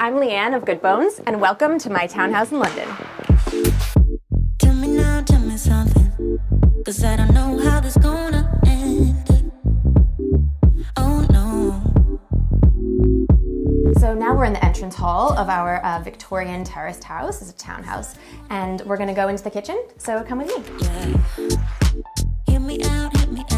I'm Leanne of Good Bones, and welcome to my townhouse in London. Tell me now, tell me something, 'cause I don't know how this gonna end. Oh no. So now we're in the entrance hall of our Victorian terraced house. It's a townhouse, and we're gonna go into the kitchen, so come with me. Yeah. Hear me out, like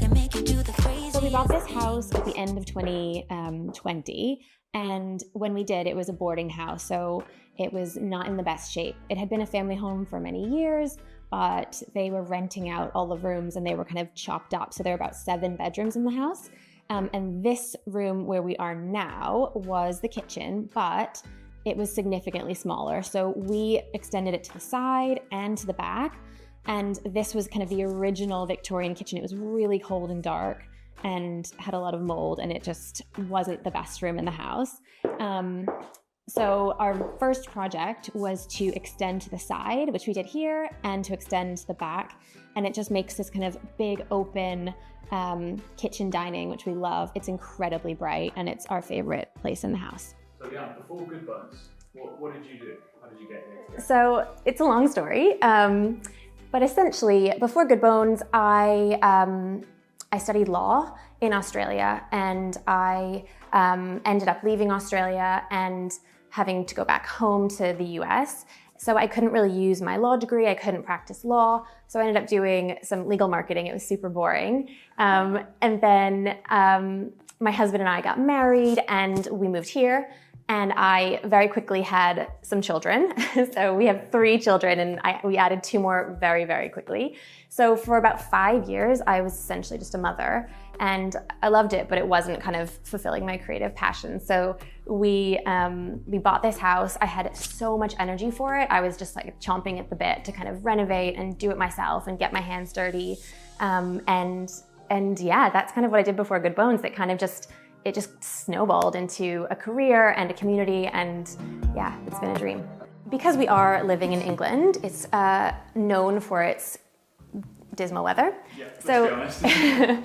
I make you do the crazy. So we bought this house at the end of 2020, and when we did, it was a boarding house, so it was not in the best shape. It had been a family home for many years, but they were renting out all the rooms and they were kind of chopped up. So there are about 7 bedrooms in the house. And this room where we are now was the kitchen, but it was significantly smaller. So we extended it to the side and to the back. And this was kind of the original Victorian kitchen. It was really cold and dark and had a lot of mold, and it just wasn't the best room in the house. So our first project was to extend to the side, which we did here, and to extend to the back. And it just makes this kind of big open kitchen dining, which we love. It's incredibly bright, and it's our favorite place in the house. So yeah, before Good Bones, what did you do? How did you get here? So it's a long story, but essentially before Good Bones, I studied law in Australia, and I ended up leaving Australia and having to go back home to the US. So I couldn't really use my law degree. I couldn't practice law. So I ended up doing some legal marketing. It was super boring. And then my husband and I got married and we moved here. And I very quickly had some children. So we have 3 children, and we added 2 more very, very quickly. So for about 5 years, I was essentially just a mother, and I loved it, but it wasn't kind of fulfilling my creative passion. So we bought this house. I had so much energy for it. I was just like chomping at the bit to kind of renovate and do it myself and get my hands dirty. And yeah, that's kind of what I did before Good Bones. It just snowballed into a career and a community, and yeah, it's been a dream. Because we are living in England, it's known for its dismal weather. Yeah, let's be honest.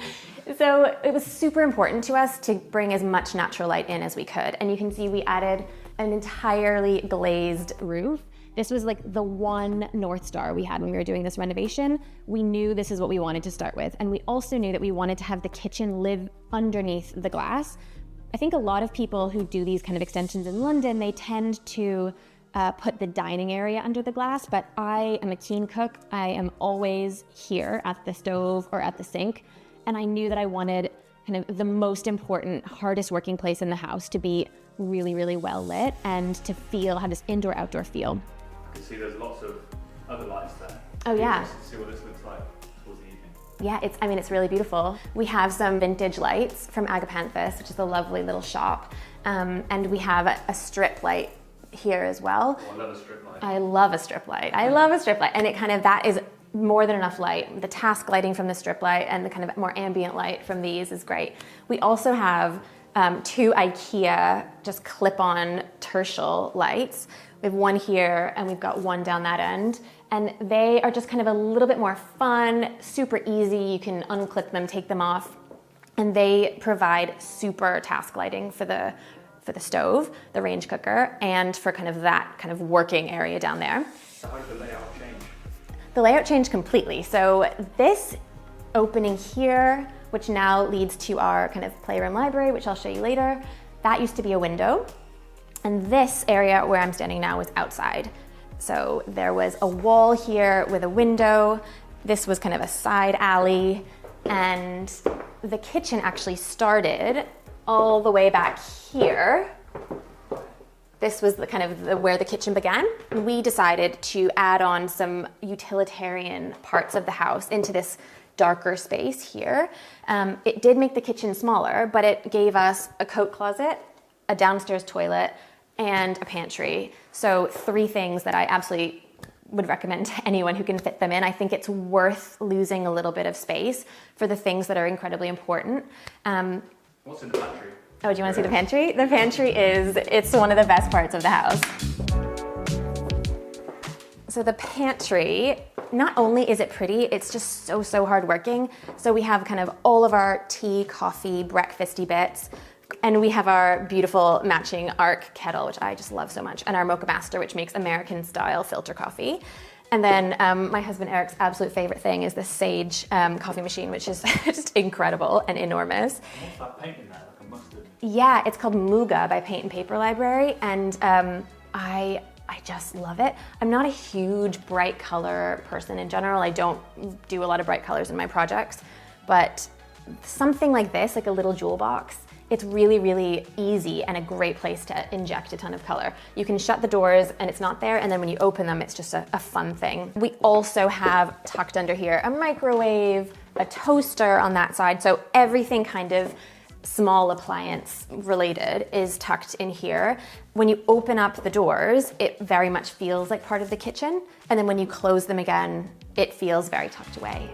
So it was super important to us to bring as much natural light in as we could. And you can see we added an entirely glazed roof. This was like the one North Star we had when we were doing this renovation. We knew this is what we wanted to start with. And we also knew that we wanted to have the kitchen live underneath the glass. I think a lot of people who do these kind of extensions in London, they tend to put the dining area under the glass, but I am a keen cook. I am always here at the stove or at the sink. And I knew that I wanted kind of the most important, hardest working place in the house to be really, really well lit and to have this indoor-outdoor feel. I can see there's lots of other lights there. Oh yeah. See what this looks like towards the evening. Yeah, it's really beautiful. We have some vintage lights from Agapanthus, which is a lovely little shop. And we have a strip light here as well. Oh, I love a strip light. I love a strip light. And that is more than enough light. The task lighting from the strip light and the kind of more ambient light from these is great. We also have 2 IKEA just clip-on tertial lights. We have one here and we've got one down that end. And they are just kind of a little bit more fun, super easy. You can unclip them, take them off. And they provide super task lighting for the stove, the range cooker, and for kind of that kind of working area down there. So how did the layout change? The layout changed completely. So this opening here, which now leads to our kind of playroom library, which I'll show you later, that used to be a window. And this area where I'm standing now was outside. So there was a wall here with a window. This was kind of a side alley. And the kitchen actually started all the way back here. This was where the kitchen began. We decided to add on some utilitarian parts of the house into this darker space here. It did make the kitchen smaller, but it gave us a coat closet, a downstairs toilet, and a pantry. So 3 things that I absolutely would recommend to anyone who can fit them in. I think it's worth losing a little bit of space for the things that are incredibly important. What's in the pantry? Oh, do you want to see the pantry? The pantry it's one of the best parts of the house. So the pantry, not only is it pretty, it's just so hardworking. So we have kind of all of our tea, coffee, breakfasty bits And we have our beautiful matching Arc kettle, which I just love so much, and our Mocha Master, which makes American-style filter coffee. And then my husband Eric's absolute favorite thing is this Sage coffee machine, which is just incredible and enormous. What's that paint in there, like a mustard? Yeah, it's called Muga by Paint and Paper Library, and I just love it. I'm not a huge bright color person in general. I don't do a lot of bright colors in my projects, but something like this, like a little jewel box, it's really, really easy and a great place to inject a ton of color. You can shut the doors and it's not there, and then when you open them, it's just a fun thing. We also have tucked under here a microwave, a toaster on that side, so everything kind of small appliance related is tucked in here. When you open up the doors, it very much feels like part of the kitchen, and then when you close them again, it feels very tucked away.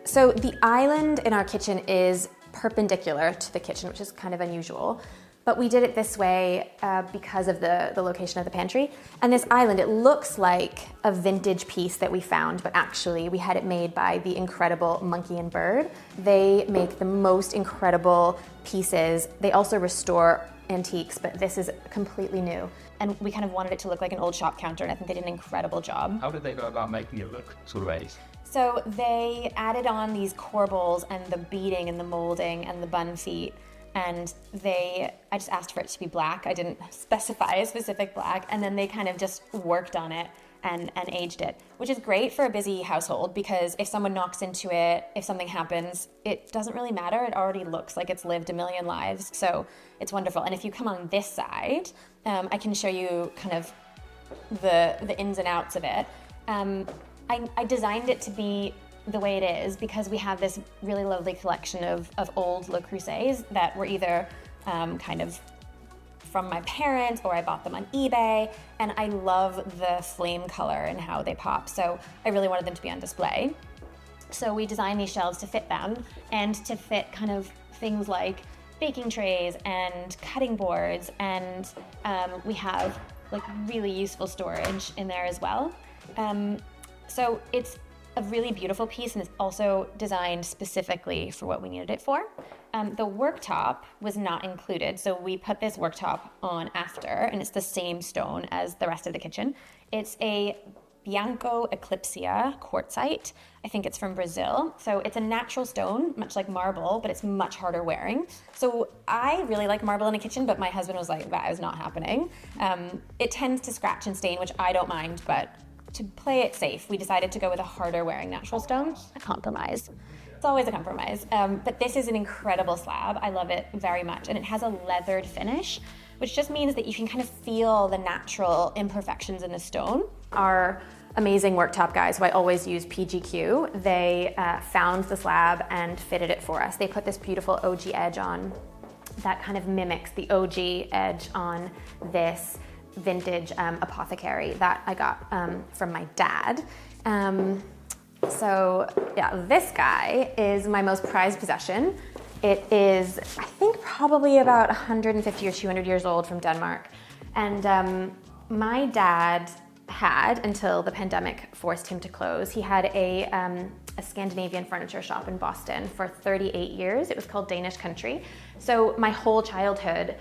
So the island in our kitchen is perpendicular to the kitchen, which is kind of unusual, but we did it this way because of the location of the pantry. And this island, it looks like a vintage piece that we found, but actually we had it made by the incredible Monkey and Bird. They make the most incredible pieces. They also restore antiques, but this is completely new. And we kind of wanted it to look like an old shop counter, and I think they did an incredible job. How did they go about making it look sort of 80s? So they added on these corbels and the beading and the molding and the bun feet, and I just asked for it to be black. I didn't specify a specific black, and then they kind of just worked on it and aged it, which is great for a busy household, because if someone knocks into it, if something happens, it doesn't really matter. It already looks like it's lived a million lives, so it's wonderful. And if you come on this side, I can show you kind of the ins and outs of it. I designed it to be the way it is because we have this really lovely collection of old Le Creuset that were either kind of from my parents or I bought them on eBay, and I love the flame color and how they pop, so I really wanted them to be on display. So we designed these shelves to fit them and to fit kind of things like baking trays and cutting boards, and we have like really useful storage in there as well. So it's a really beautiful piece, and it's also designed specifically for what we needed it for. The worktop was not included, so we put this worktop on after, and it's the same stone as the rest of the kitchen. It's a Bianco Eclipsia quartzite. I think it's from Brazil. So it's a natural stone, much like marble, but it's much harder wearing. So I really like marble in a kitchen, but my husband was like, that is not happening. It tends to scratch and stain, which I don't mind, but to play it safe, we decided to go with a harder wearing natural stone. A compromise. It's always a compromise. But this is an incredible slab. I love it very much. And it has a leathered finish, which just means that you can kind of feel the natural imperfections in the stone. Our amazing worktop guys, who I always use PGQ, they found the slab and fitted it for us. They put this beautiful OG edge on that kind of mimics the OG edge on this vintage apothecary that I got from my dad. So yeah, this guy is my most prized possession. It is, I think, probably about 150 or 200 years old, from Denmark. And my dad had, until the pandemic forced him to close, he had a Scandinavian furniture shop in Boston for 38 years. It was called Danish Country. So my whole childhood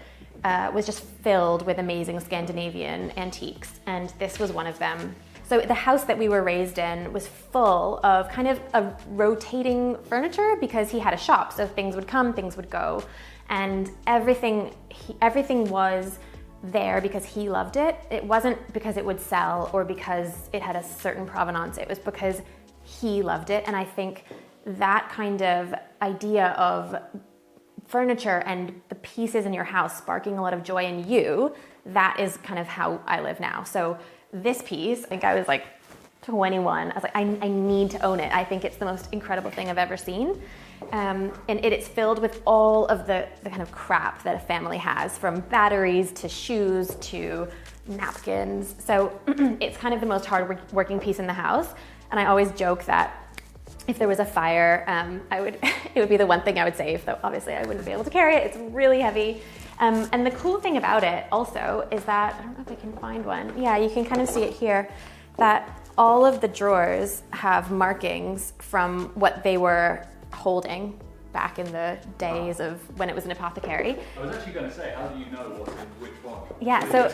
was just filled with amazing Scandinavian antiques, and this was one of them. So the house that we were raised in was full of kind of a rotating furniture because he had a shop, so things would come, things would go, and everything was there because he loved it. It wasn't because it would sell or because it had a certain provenance, it was because he loved it. And I think that kind of idea of furniture and the pieces in your house sparking a lot of joy in you, that is kind of how I live now. So this piece, I think I was like 21, I was like, I need to own it. I think it's the most incredible thing I've ever seen. And it's filled with all of the kind of crap that a family has, from batteries to shoes to napkins. So it's kind of the most hard-working piece in the house. And I always joke that if there was a fire, it would be the one thing I would save, though obviously I wouldn't be able to carry it. It's really heavy. And the cool thing about it also is that, I don't know if I can find one. Yeah, you can kind of see it here, that all of the drawers have markings from what they were holding back in the days of when it was an apothecary. I was actually going to say, how do you know what's in which one? Yeah, so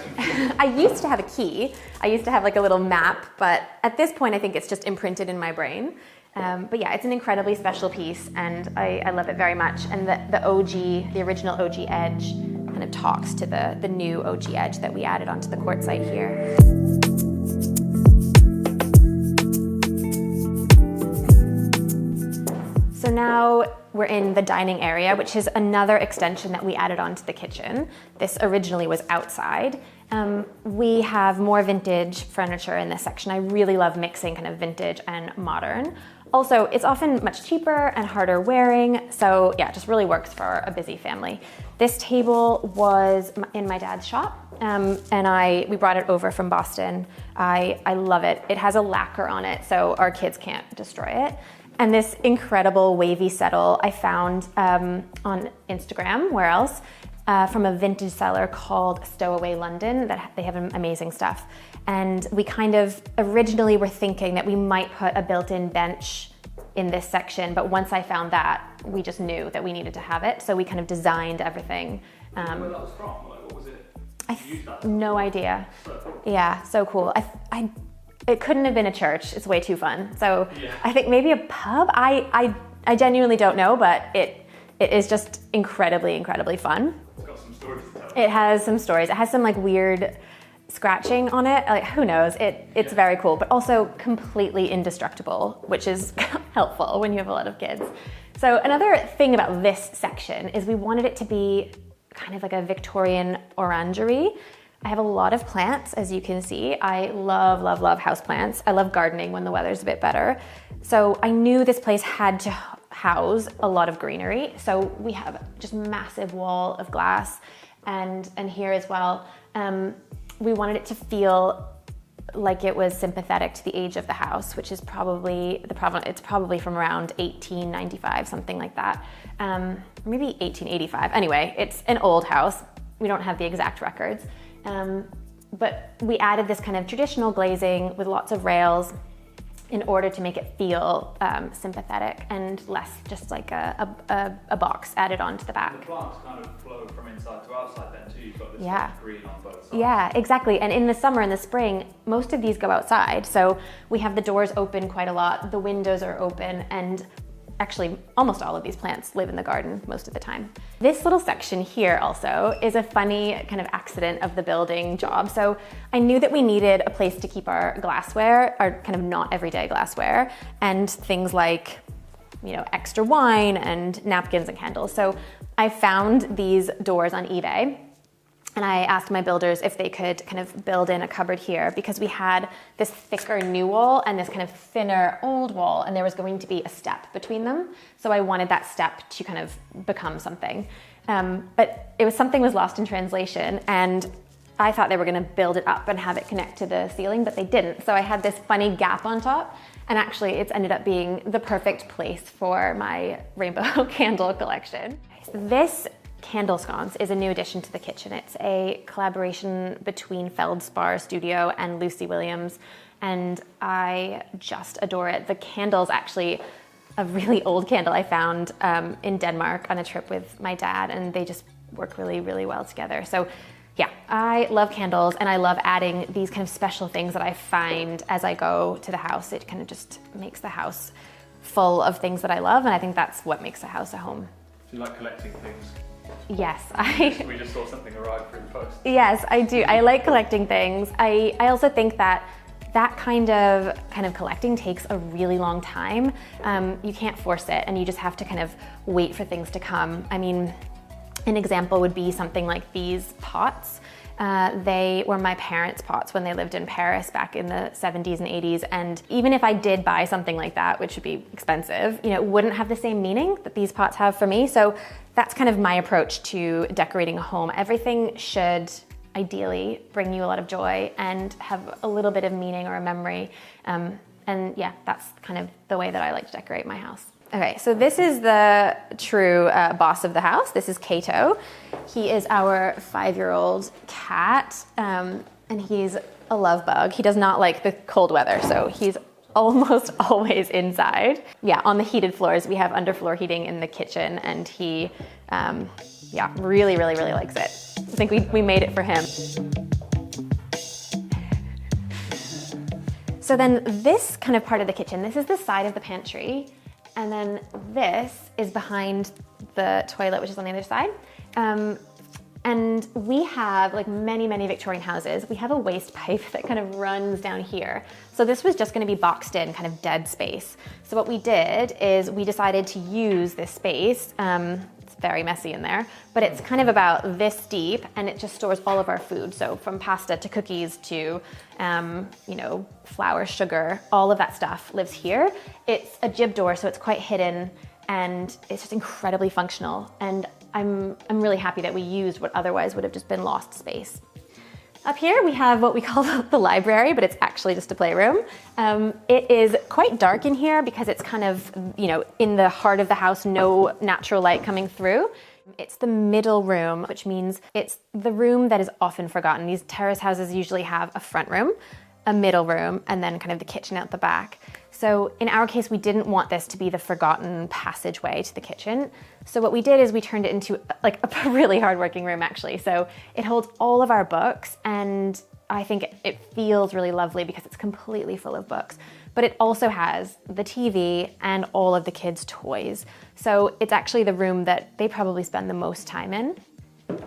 I used to have a key. I used to have like a little map, but at this point I think it's just imprinted in my brain. But yeah, it's an incredibly special piece and I love it very much. And the original OG edge kind of talks to the new OG edge that we added onto the quartzite here. So now we're in the dining area, which is another extension that we added onto the kitchen. This originally was outside. We have more vintage furniture in this section. I really love mixing kind of vintage and modern. Also, it's often much cheaper and harder wearing, so yeah, it just really works for a busy family. This table was in my dad's shop, and we brought it over from Boston. I love it. It has a lacquer on it, so our kids can't destroy it. And this incredible wavy settle I found on Instagram, where else, from a vintage seller called Stowaway London. That they have amazing stuff. And we kind of originally were thinking that we might put a built-in bench in this section, but once I found that, we just knew that we needed to have it. So we kind of designed everything. Where that was from? Like, what was it? No idea. So cool. Yeah, so cool. It couldn't have been a church. It's way too fun. So yeah. I think maybe a pub. I genuinely don't know, but it is just incredibly fun. It's got some stories to tell. It has some stories. It has some like weird scratching on it. Like who knows? It's very cool, but also completely indestructible, which is helpful when you have a lot of kids. So another thing about this section is we wanted it to be kind of like a Victorian orangery. I have a lot of plants, as you can see. I love houseplants. I love gardening when the weather's a bit better. So I knew this place had to house a lot of greenery. So we have just massive wall of glass and here as well. We wanted it to feel like it was sympathetic to the age of the house, which is probably it's probably from around 1895, something like that. Maybe 1885. Anyway, it's an old house. We don't have the exact records. But we added this kind of traditional glazing with lots of rails in order to make it feel sympathetic and less just like a box added onto the back. The plants kind of flow from inside to outside then too. You've got this green on both sides. Yeah, exactly. And in the summer and the spring, most of these go outside. So we have the doors open quite a lot. The windows are open and actually, almost all of these plants live in the garden most of the time. This little section here also is a funny kind of accident of the building job. So I knew that we needed a place to keep our glassware, our kind of not everyday glassware, and things like, extra wine and napkins and candles. So I found these doors on eBay. And I asked my builders if they could kind of build in a cupboard here because we had this thicker new wall and this kind of thinner old wall, and there was going to be a step between them. So I wanted that step to kind of become something. But it was something was lost in translation, and I thought they were going to build it up and have it connect to the ceiling, but they didn't. So I had this funny gap on top, and actually it's ended up being the perfect place for my rainbow candle collection. So this candle sconce is a new addition to the kitchen. It's a collaboration between Feldspar Studio and Lucy Williams, and I just adore it. The candle's actually a really old candle I found in Denmark on a trip with my dad, and they just work really well together. So yeah, I love candles, and I love adding these kind of special things that I find as I go to the house. It kind of just makes the house full of things that I love, and I think that's what makes a house a home. Do you like collecting things? Yes, We just saw something arrive through the post. Yes, I do. I like collecting things. I also think that kind of collecting takes a really long time. You can't force it, and you just have to kind of wait for things to come. I mean, an example would be something like these pots. They were my parents' pots when they lived in Paris back in the 70s and 80s. And even if I did buy something like that, which would be expensive, it wouldn't have the same meaning that these pots have for me. So that's kind of my approach to decorating a home. Everything should ideally bring you a lot of joy and have a little bit of meaning or a memory. And yeah, that's kind of the way that I like to decorate my house. Okay, so this is the true boss of the house. This is Kato. He is our 5-year-old cat, and he's a love bug. He does not like the cold weather, so he's almost always inside. Yeah, on the heated floors. We have underfloor heating in the kitchen, and he, yeah, really likes it. I think we made it for him. So then this kind of part of the kitchen, this is the side of the pantry, and then this is behind the toilet, which is on the other side. And we have, like many Victorian houses, we have a waste pipe that kind of runs down here. So this was just gonna be boxed in, kind of dead space. So what we did is we decided to use this space. It's very messy in there, but it's kind of about this deep, and it just stores all of our food. So from pasta to cookies to, you know, flour, sugar, all of that stuff lives here. It's a jib door, so it's quite hidden, and it's just incredibly functional. And I'm really happy that we used what otherwise would have just been lost space. Up here we have what we call the library, but it's actually just a playroom. It is quite dark in here because it's kind of, you know, in the heart of the house, no natural light coming through. It's the middle room, which means it's the room that is often forgotten. These terrace houses usually have a front room, a middle room, and then kind of the kitchen out the back. So in our case, we didn't want this to be the forgotten passageway to the kitchen. So what we did is we turned it into like a really hardworking room, actually. So it holds all of our books, and I think it feels really lovely because it's completely full of books. But it also has the TV and all of the kids' toys. So it's actually the room that they probably spend the most time in.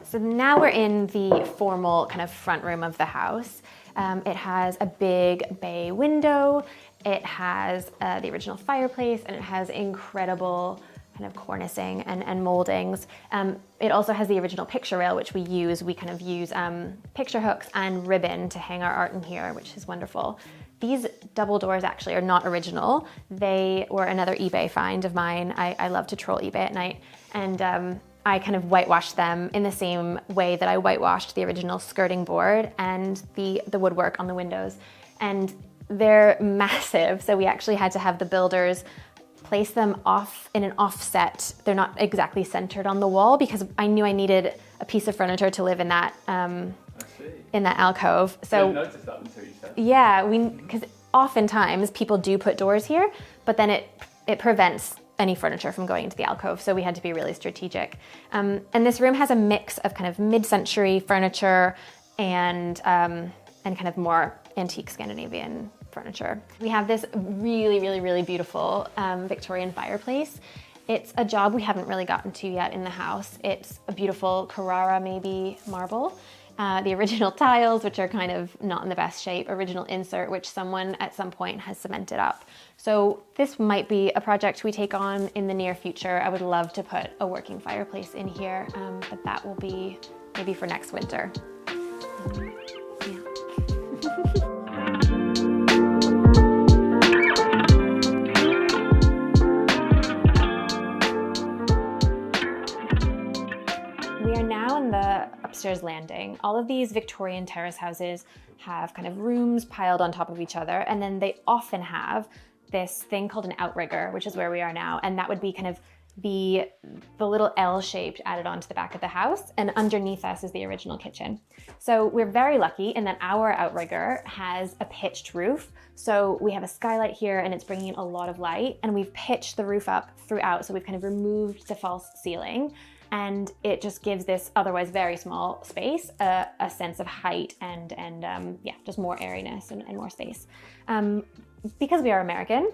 So now we're in the formal kind of front room of the house. It has a big bay window. It has the original fireplace, and it has incredible kind of cornicing and moldings. It also has the original picture rail, which we use. We kind of use picture hooks and ribbon to hang our art in here, which is wonderful. These double doors actually are not original. They were another eBay find of mine. I love to troll eBay at night. And I kind of whitewashed them in the same way that I whitewashed the original skirting board and the woodwork on the windows. And they're massive, so we actually had to have the builders place them off in an offset. They're not exactly centered on the wall because I knew I needed a piece of furniture to live in that alcove. So I didn't notice that until you said. Yeah, because oftentimes people do put doors here, but then it prevents any furniture from going into the alcove, so we had to be really strategic. And this room has a mix of kind of mid-century furniture and kind of more antique Scandinavian furniture. We have this really beautiful Victorian fireplace. It's a job we haven't really gotten to yet in the house. It's a beautiful Carrara maybe marble. The original tiles, which are kind of not in the best shape, original insert, which someone at some point has cemented up. So this might be a project we take on in the near future. I would love to put a working fireplace in here, but that will be maybe for next winter. We are now in the upstairs landing. All of these Victorian terrace houses have kind of rooms piled on top of each other, and then they often have this thing called an outrigger, which is where we are now, and that would be kind of the little L-shaped added onto the back of the house, and underneath us is the original kitchen. So we're very lucky in that our outrigger has a pitched roof. So we have a skylight here, and it's bringing in a lot of light, and we've pitched the roof up throughout, so we've kind of removed the false ceiling, and it just gives this otherwise very small space a sense of height and yeah, just more airiness and more space. Because we are American,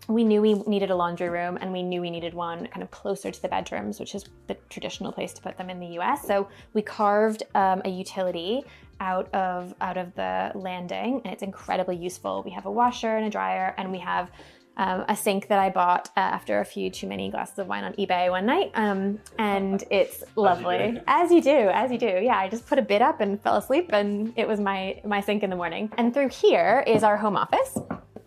we knew we needed a laundry room, and we knew we needed one kind of closer to the bedrooms, which is the traditional place to put them in the US. So we carved a utility out of the landing, and it's incredibly useful. We have a washer and a dryer, and we have a sink that I bought after a few too many glasses of wine on eBay one night, and it's lovely. As you do. Yeah, I just put a bid up and fell asleep, and it was my sink in the morning. And through here is our home office.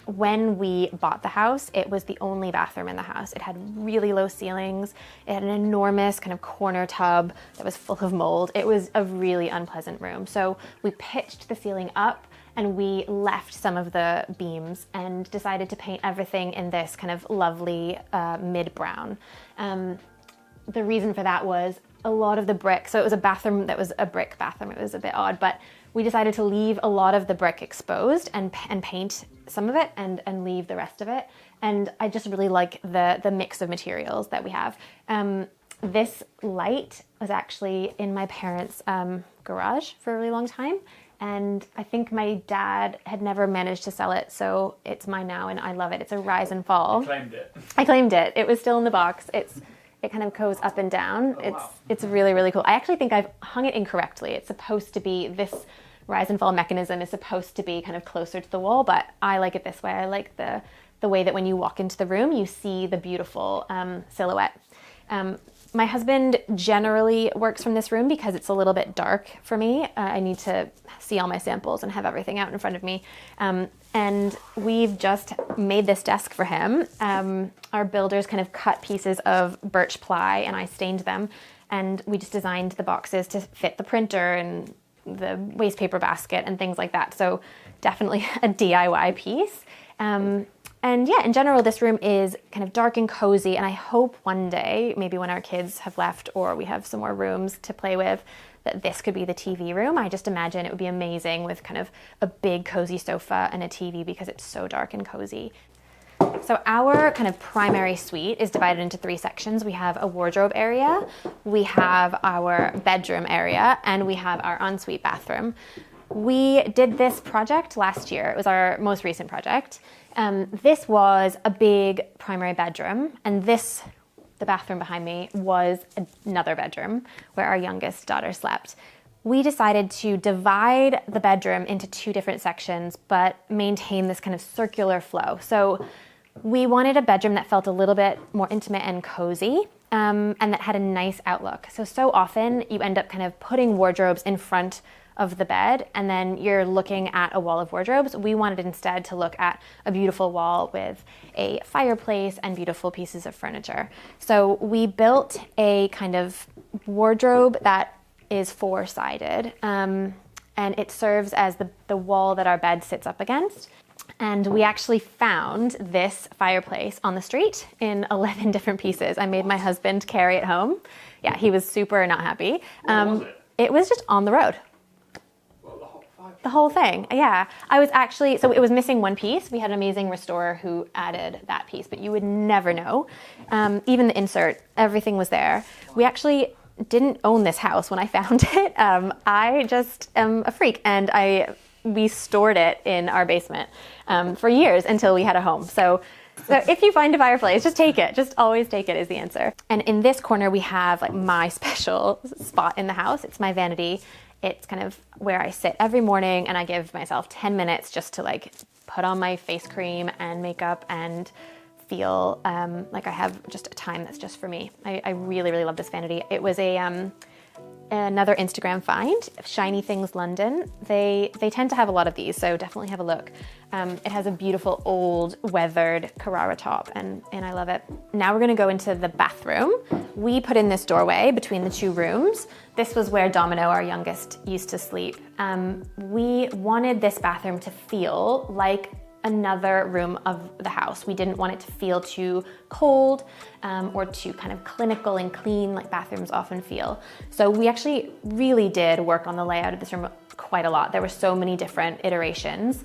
When we bought the house, it was the only bathroom in the house. It had really low ceilings. It had an enormous kind of corner tub that was full of mold. It was a really unpleasant room. So we pitched the ceiling up, and we left some of the beams and decided to paint everything in this kind of lovely mid-brown. The reason for that was a lot of the brick. So it was a bathroom that was a brick bathroom. It was a bit odd, but we decided to leave a lot of the brick exposed and paint some of it and leave the rest of it. And I just really like the mix of materials that we have. This light was actually in my parents' garage for a really long time. And I think my dad had never managed to sell it, so it's mine now, and I love it. It's a rise and fall. You claimed it. I claimed it. It was still in the box. It kind of goes up and down. Oh, wow. It's really, really cool. I actually think I've hung it incorrectly. It's supposed to be, this rise and fall mechanism is supposed to be kind of closer to the wall, but I like it this way. I like the way that when you walk into the room, you see the beautiful silhouette. My husband generally works from this room because it's a little bit dark for me. I need to see all my samples and have everything out in front of me. And we've just made this desk for him. Our builders kind of cut pieces of birch ply and I stained them. And we just designed the boxes to fit the printer and the waste paper basket and things like that. So definitely a DIY piece. And yeah, in general, this room is kind of dark and cozy, and I hope one day, maybe when our kids have left or we have some more rooms to play with, that this could be the TV room. I just imagine it would be amazing with kind of a big cozy sofa and a TV because it's so dark and cozy. So our kind of primary suite is divided into 3 sections. We have a wardrobe area, we have our bedroom area, and we have our ensuite bathroom. We did this project last year. It was our most recent project. This was a big primary bedroom, and the bathroom behind me, was another bedroom where our youngest daughter slept. We decided to divide the bedroom into 2 different sections, but maintain this kind of circular flow. So we wanted a bedroom that felt a little bit more intimate and cozy, and that had a nice outlook. So often you end up kind of putting wardrobes in front of the bed, and then you're looking at a wall of wardrobes. We wanted instead to look at a beautiful wall with a fireplace and beautiful pieces of furniture. So we built a kind of wardrobe that is 4-sided, and it serves as the wall that our bed sits up against. And we actually found this fireplace on the street in 11 different pieces. I made my husband carry it home. Yeah, he was super not happy. Where was it? It was just on the road. The whole thing, yeah. So it was missing one piece. We had an amazing restorer who added that piece, but you would never know. Even the insert, everything was there. We actually didn't own this house when I found it. I just am a freak, and we stored it in our basement for years until we had a home. So if you find a fireplace, just take it. Just always take it is the answer. And in this corner, we have like my special spot in the house. It's my vanity. It's kind of where I sit every morning, and I give myself 10 minutes just to like put on my face cream and makeup and feel like I have just a time that's just for me. I really, really love this vanity. It was another Instagram find, Shiny Things London. They tend to have a lot of these, so definitely have a look. It has a beautiful old weathered Carrara top, and I love it. Now we're gonna go into the bathroom. We put in this doorway between the 2 rooms. This was where Domino, our youngest, used to sleep. We wanted this bathroom to feel like another room of the house. We didn't want it to feel too cold or too kind of clinical and clean like bathrooms often feel. So we actually really did work on the layout of this room quite a lot. There were so many different iterations.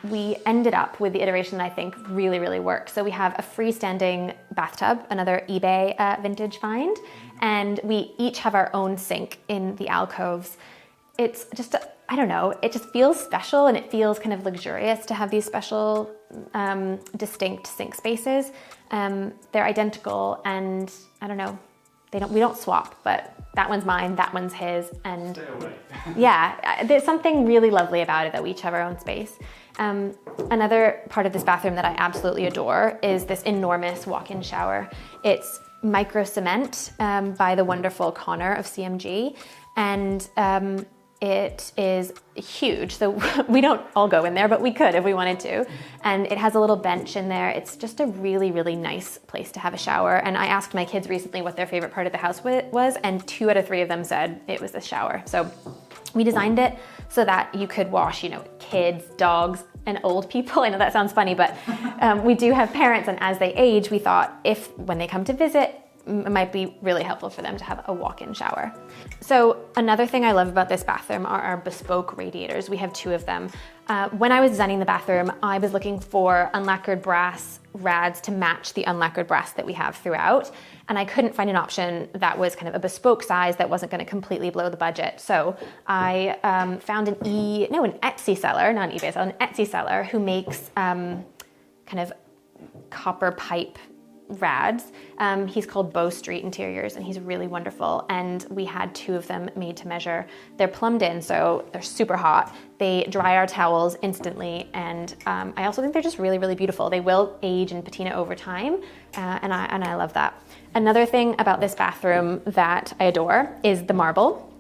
We ended up with the iteration that I think really, really works. So we have a freestanding bathtub, another eBay vintage find, and we each have our own sink in the alcoves. It's just, I don't know, it just feels special, and it feels kind of luxurious to have these special, distinct sink spaces. They're identical, and I don't know, we don't swap, but that one's mine, that one's his, and Stay away. yeah, there's something really lovely about it that we each have our own space. Another part of this bathroom that I absolutely adore is this enormous walk-in shower. It's micro cement by the wonderful Connor of CMG, and it is huge, so we don't all go in there, but we could if we wanted to. And it has a little bench in there. It's just a really, really nice place to have a shower. And I asked my kids recently what their favorite part of the house was, and 2 out of 3 of them said it was the shower. So we designed it so that you could wash, kids, dogs, and old people. I know that sounds funny, but we do have parents, and as they age, we thought when they come to visit, it might be really helpful for them to have a walk-in shower. So another thing I love about this bathroom are our bespoke radiators. We have 2 of them. When I was designing the bathroom, I was looking for unlacquered brass rads to match the unlacquered brass that we have throughout. And I couldn't find an option that was kind of a bespoke size that wasn't going to completely blow the budget. So I found an Etsy seller, not an eBay seller, an Etsy seller who makes kind of copper pipe rads. He's called Bow Street Interiors, and he's really wonderful. And we had 2 of them made to measure. They're plumbed in, so they're super hot. They dry our towels instantly, and I also think they're just really, really beautiful. They will age and patina over time, and I love that. Another thing about this bathroom that I adore is the marble.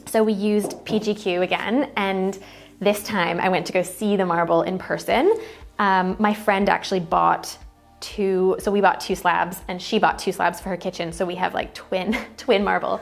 So we used PGQ again, and this time I went to go see the marble in person. My friend actually bought 2, so we bought 2 slabs and she bought 2 slabs for her kitchen. So we have like twin marble.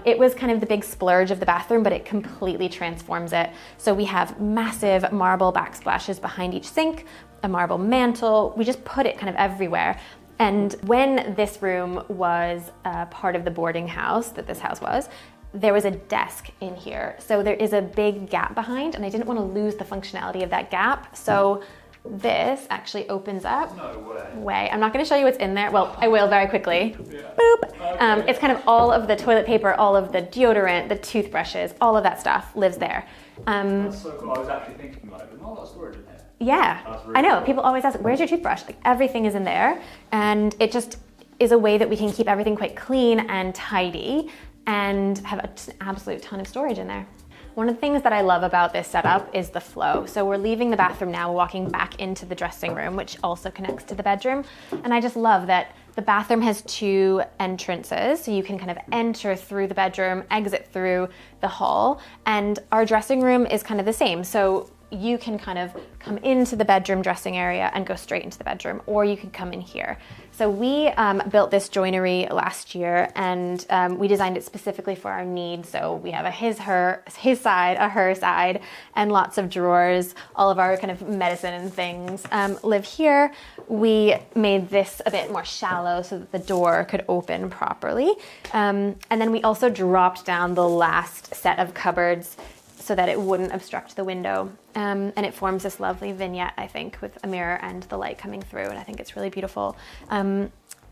It was kind of the big splurge of the bathroom, but it completely transforms it. So we have massive marble backsplashes behind each sink, a marble mantle. We just put it kind of everywhere. And when this room was part of the boarding house that this house was, there was a desk in here. So there is a big gap behind, and I didn't want to lose the functionality of that gap. So this actually opens up. No way. I'm not going to show you what's in there. Well, I will very quickly. Yeah. Boop. Okay. It's kind of all of the toilet paper, all of the deodorant, the toothbrushes, all of that stuff lives there. That's so cool. I was actually thinking like, there's not a lot of storage in here. Yeah, Really I know. cool. People always ask, where's your toothbrush? Like, everything is in there, and it just is a way that we can keep everything quite clean and tidy and have an absolute ton of storage in there. One of the things that I love about this setup is the flow. So we're leaving the bathroom now, walking back into the dressing room, which also connects to the bedroom. And I just love that the bathroom has 2 entrances. So you can kind of enter through the bedroom, exit through the hall. And our dressing room is kind of the same. So you can kind of come into the bedroom dressing area and go straight into the bedroom, or you can come in here. So we built this joinery last year, and we designed it specifically for our needs. So we have a his side, a her side, and lots of drawers. All of our kind of medicine and things live here. We made this a bit more shallow so that the door could open properly. And then we also dropped down the last set of cupboards so that it wouldn't obstruct the window. And it forms this lovely vignette, I think, with a mirror and the light coming through, and I think it's really beautiful.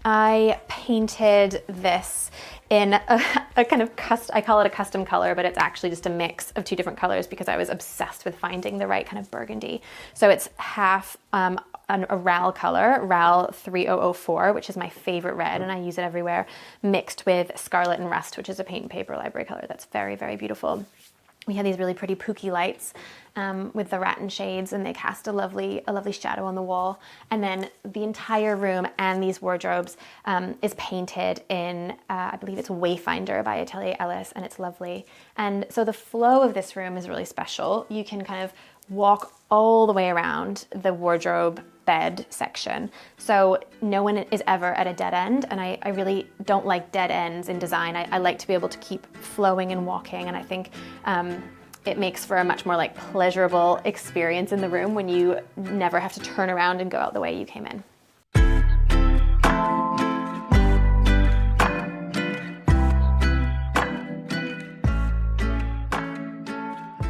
I painted this in a kind of I call it a custom color, but it's actually just a mix of 2 different colors because I was obsessed with finding the right kind of burgundy. So it's half a RAL color, RAL 3004, which is my favorite red, and I use it everywhere, mixed with Scarlet and Rust, which is a paint and paper library color that's very, very beautiful. We have these really pretty pooky lights with the rattan shades, and they cast a lovely shadow on the wall. And then the entire room and these wardrobes is painted in, I believe it's Wayfinder by Atelier Ellis, and it's lovely. And so the flow of this room is really special. You can kind of walk all the way around the wardrobe bed section. So no one is ever at a dead end, and I really don't like dead ends in design. I like to be able to keep flowing and walking, and I think it makes for a much more like pleasurable experience in the room when you never have to turn around and go out the way you came in.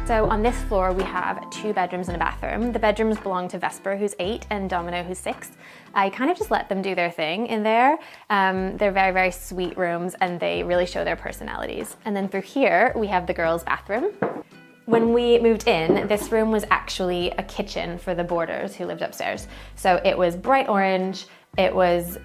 So on this floor, we have 2 bedrooms and a bathroom. The bedrooms belong to Vesper, who's 8, and Domino, who's 6. I kind of just let them do their thing in there. They're very, very sweet rooms, and they really show their personalities. And then through here, we have the girls' bathroom. When we moved in, this room was actually a kitchen for the boarders who lived upstairs. So it was bright orange. It was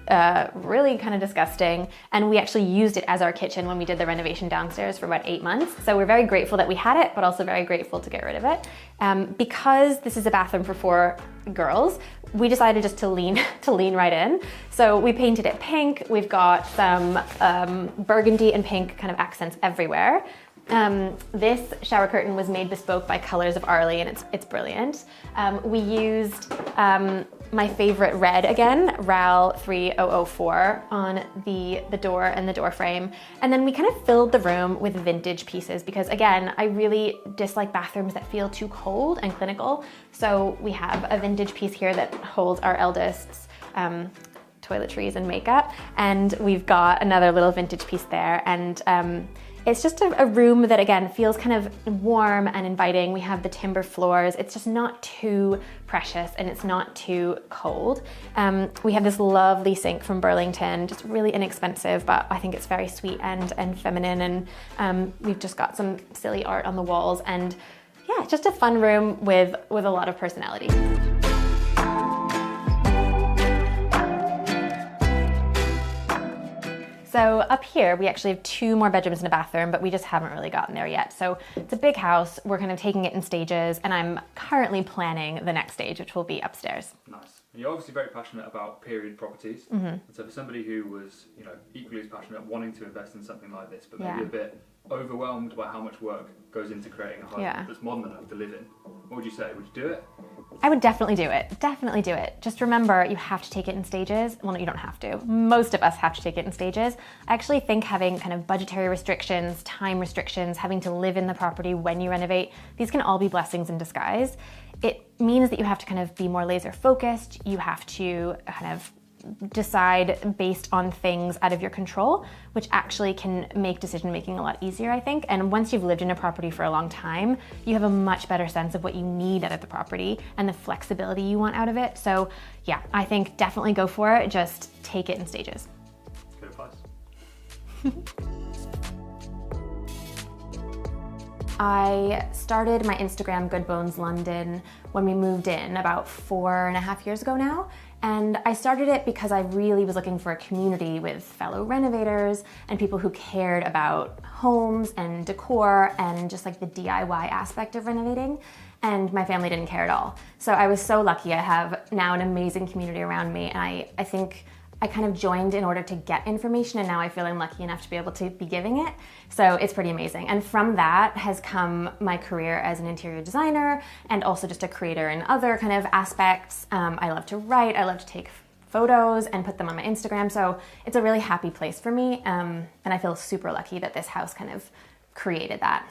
really kind of disgusting, and we actually used it as our kitchen when we did the renovation downstairs for about 8 months. So we're very grateful that we had it, but also very grateful to get rid of it. Because this is a bathroom for 4 girls, we decided just to lean right in. So we painted it pink. We've got some burgundy and pink kind of accents everywhere. This shower curtain was made bespoke by Colors of Arley, and it's brilliant. We used my favorite red again, RAL 3004, on the door and the door frame. And then we kind of filled the room with vintage pieces because, again, I really dislike bathrooms that feel too cold and clinical. So we have a vintage piece here that holds our eldest's toiletries and makeup. And we've got another little vintage piece there. And it's just a room that, again, feels kind of warm and inviting. We have the timber floors. It's just not too precious and it's not too cold. We have this lovely sink from Burlington, just really inexpensive, but I think it's very sweet and feminine. And we've just got some silly art on the walls. And yeah, it's just a fun room with a lot of personality. So up here, we actually have 2 more bedrooms and a bathroom, but we just haven't really gotten there yet. So it's a big house. We're kind of taking it in stages, and I'm currently planning the next stage, which will be upstairs. Nice. And you're obviously very passionate about period properties. And so for somebody who was, equally as passionate, wanting to invest in something like this, but maybe a bit overwhelmed by how much work goes into creating a home that's modern enough to live in, what would you say? Would you do it? I would definitely do it. Definitely do it. Just remember, you have to take it in stages. Well, no, you don't have to. Most of us have to take it in stages. I actually think having kind of budgetary restrictions, time restrictions, having to live in the property when you renovate, these can all be blessings in disguise. It means that you have to kind of be more laser focused. You have to kind of decide based on things out of your control, which actually can make decision making a lot easier, I think. And once you've lived in a property for a long time, you have a much better sense of what you need out of the property and the flexibility you want out of it. So yeah, I think definitely go for it. Just take it in stages. Good advice. I started my Instagram Good Bones London when we moved in about 4.5 years ago now. And I started it because I really was looking for a community with fellow renovators and people who cared about homes and decor and just like the DIY aspect of renovating. And my family didn't care at all. So I was so lucky. I have now an amazing community around me. And I think I kind of joined in order to get information, and now I feel I'm lucky enough to be able to be giving it. So it's pretty amazing. And from that has come my career as an interior designer and also just a creator in other kind of aspects. I love to write, I love to take photos and put them on my Instagram. So it's a really happy place for me. And I feel super lucky that this house kind of created that.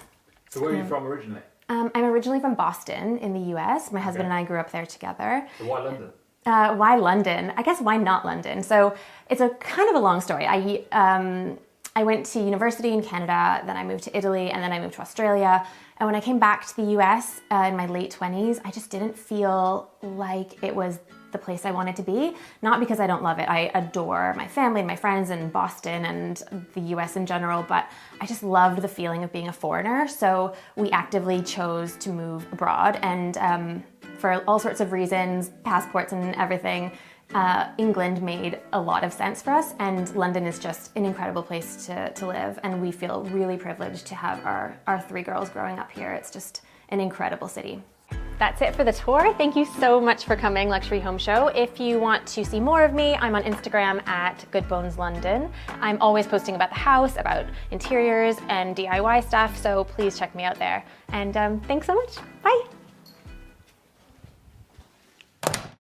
So where are you from originally? I'm originally from Boston in the US. My husband and I grew up there together. So why London? Why London? I guess why not London? So it's a kind of a long story. I went to university in Canada, then I moved to Italy, and then I moved to Australia. And when I came back to the US in my late 20s, I just didn't feel like it was the place I wanted to be. Not because I don't love it. I adore my family and my friends and Boston and the US in general, but I just loved the feeling of being a foreigner. So we actively chose to move abroad, and for all sorts of reasons, passports and everything, England made a lot of sense for us, and London is just an incredible place to live, and we feel really privileged to have our 3 girls growing up here. It's just an incredible city. That's it for the tour. Thank you so much for coming, Luxury Home Show. If you want to see more of me, I'm on Instagram at Good Bones London. I'm always posting about the house, about interiors and DIY stuff, so please check me out there. And thanks so much. Bye.